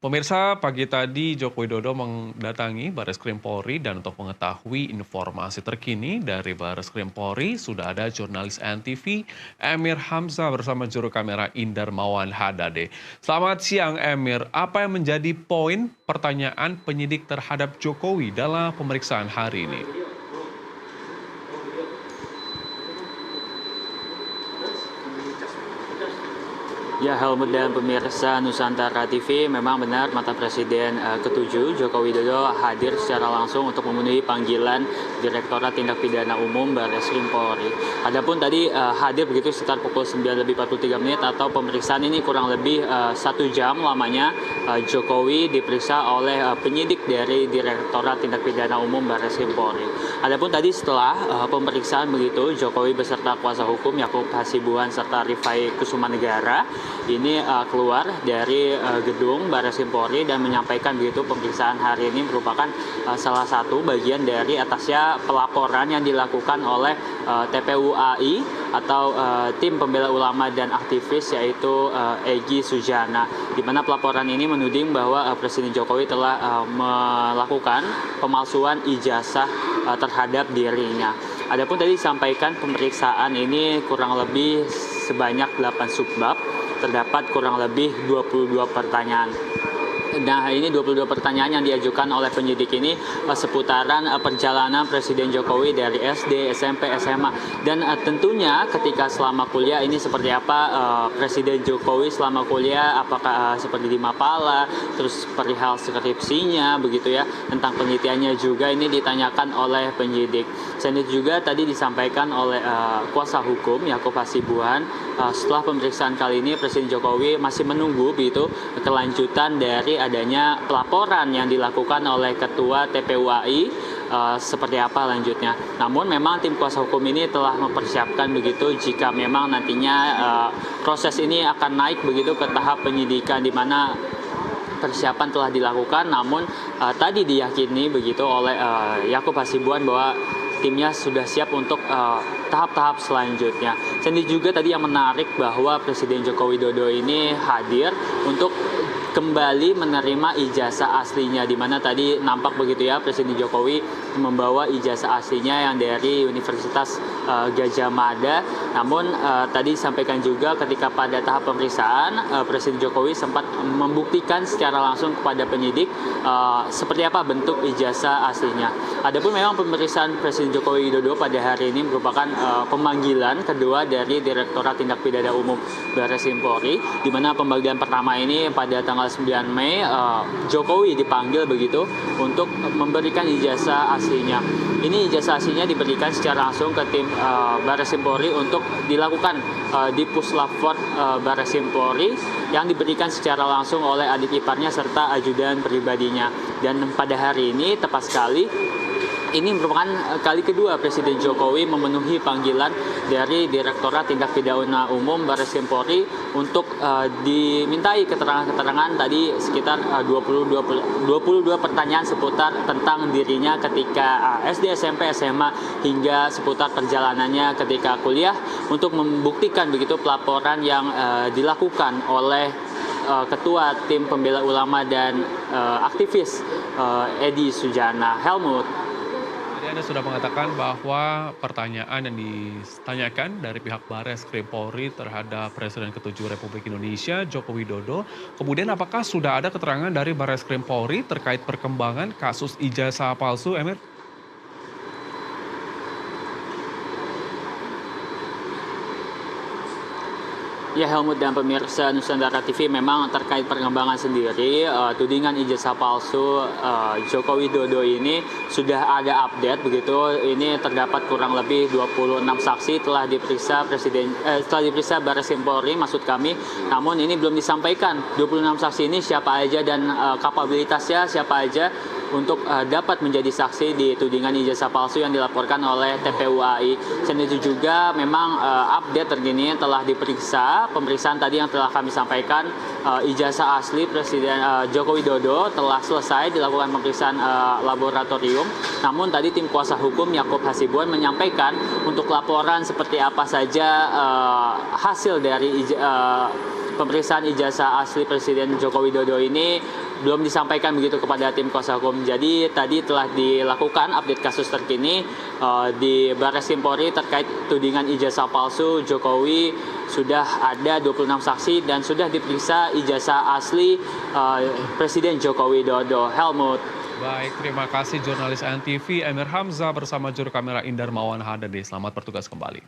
Pemirsa, pagi tadi Joko Widodo mendatangi Barreskrim Polri dan untuk mengetahui informasi terkini dari Barreskrim Polri, sudah ada jurnalis NTV Emir Hamzah bersama juru kamera Indar Mawan Hadade. Selamat siang Emir, apa yang menjadi poin pertanyaan penyidik terhadap Jokowi dalam pemeriksaan hari ini? Ya, Helmut dan pemirsa Nusantara TV, memang benar mantan Presiden ke-7 Joko Widodo hadir secara langsung untuk memenuhi panggilan Direktorat Tindak Pidana Umum Barreskrim Polri. Adapun tadi hadir begitu sekitar pukul 9:43 atau pemeriksaan ini kurang lebih 1 jam lamanya. Jokowi diperiksa oleh penyidik dari Direktorat Tindak Pidana Umum Barreskrim Polri. Adapun tadi setelah pemeriksaan begitu, Jokowi beserta kuasa hukum Yakub Hasibuan serta Rifai Kusumanegara ini keluar dari gedung Barreskrim Polri dan menyampaikan begitu pemeriksaan hari ini merupakan salah satu bagian dari atasnya pelaporan yang dilakukan oleh TPUAI atau tim pembela ulama dan aktivis, yaitu Egy Sujana, di mana pelaporan ini menuding bahwa Presiden Jokowi telah melakukan pemalsuan ijazah terhadap dirinya. Adapun tadi disampaikan pemeriksaan ini kurang lebih sebanyak 8 subbab, terdapat kurang lebih 22 pertanyaan. Nah, ini 22 pertanyaan yang diajukan oleh penyidik ini seputaran perjalanan Presiden Jokowi dari SD, SMP, SMA. Dan tentunya ketika selama kuliah ini seperti apa Presiden Jokowi selama kuliah, apakah seperti di Mapala, terus perihal skripsinya begitu ya, tentang penelitiannya juga ini ditanyakan oleh penyidik. Selain itu juga tadi disampaikan oleh kuasa hukum Yakub Hasibuan, setelah pemeriksaan kali ini Presiden Jokowi masih menunggu begitu kelanjutan dari adanya pelaporan yang dilakukan oleh Ketua TPUAI seperti apa lanjutnya. Namun memang tim kuasa hukum ini telah mempersiapkan begitu jika memang nantinya proses ini akan naik begitu ke tahap penyidikan, di mana persiapan telah dilakukan. Namun tadi diyakini begitu oleh Yakub Hasibuan bahwa timnya sudah siap untuk tahap-tahap selanjutnya. Sendiri juga tadi yang menarik bahwa Presiden Joko Widodo ini hadir untuk kembali menerima ijazah aslinya, di mana tadi nampak begitu ya Presiden Jokowi membawa ijazah aslinya yang dari Universitas Gadjah Mada. Namun tadi disampaikan juga ketika pada tahap pemeriksaan Presiden Jokowi sempat membuktikan secara langsung kepada penyidik seperti apa bentuk ijazah aslinya. Adapun memang pemeriksaan Presiden Joko Widodo pada hari ini merupakan pemanggilan kedua dari Direktorat Tindak Pidana Umum Barreskrim Polri, di mana pemanggilan pertama ini pada tanggal 9 Mei Jokowi dipanggil begitu untuk memberikan ijazah aslinya. Ini ijazah aslinya diberikan secara langsung ke tim Barreskrim Polri untuk dilakukan di Puslapfor Barreskrim Polri, yang diberikan secara langsung oleh adik iparnya serta ajudan pribadinya. Dan pada hari ini tepat sekali ini merupakan kali kedua Presiden Jokowi memenuhi panggilan dari Direktorat Tindak Pidana Umum Barreskrim Polri untuk dimintai keterangan-keterangan tadi sekitar 22 pertanyaan seputar tentang dirinya ketika SD, SMP, SMA, hingga seputar perjalanannya ketika kuliah, untuk membuktikan begitu pelaporan yang dilakukan oleh Ketua Tim Pembela Ulama dan aktivis Egy Sujana. Helmut. Anda sudah mengatakan bahwa pertanyaan yang ditanyakan dari pihak Barreskrim Polri terhadap Presiden ke-7 Republik Indonesia, Joko Widodo, kemudian apakah sudah ada keterangan dari Barreskrim Polri terkait perkembangan kasus ijazah palsu, Emir? Ya, Helmut dan pemirsa Nusantara TV, memang terkait perkembangan sendiri tudingan ijazah palsu Joko Widodo ini sudah ada update begitu. Ini terdapat kurang lebih 26 saksi telah diperiksa Barreskrim Polri, maksud kami. Namun ini belum disampaikan 26 saksi ini siapa aja dan kapabilitasnya siapa aja untuk dapat menjadi saksi di tudingan ijazah palsu yang dilaporkan oleh TPUAI. Selain itu juga memang update terkini telah diperiksa. Pemeriksaan tadi yang telah kami sampaikan, ijazah asli Presiden Joko Widodo telah selesai dilakukan pemeriksaan laboratorium. Namun tadi tim kuasa hukum Yakub Hasibuan menyampaikan untuk laporan seperti apa saja hasil dari pemeriksaan ijazah asli Presiden Joko Widodo ini belum disampaikan begitu kepada tim kuasa hukum. Jadi tadi telah dilakukan update kasus terkini di Barreskrim Polri terkait tudingan ijazah palsu Jokowi. Sudah ada 26 saksi dan sudah diperiksa ijazah asli Presiden Joko Widodo. Helmut. Baik, terima kasih jurnalis NTV Emir Hamzah bersama juru kamera Indar Mawan Hadadi. Selamat bertugas kembali.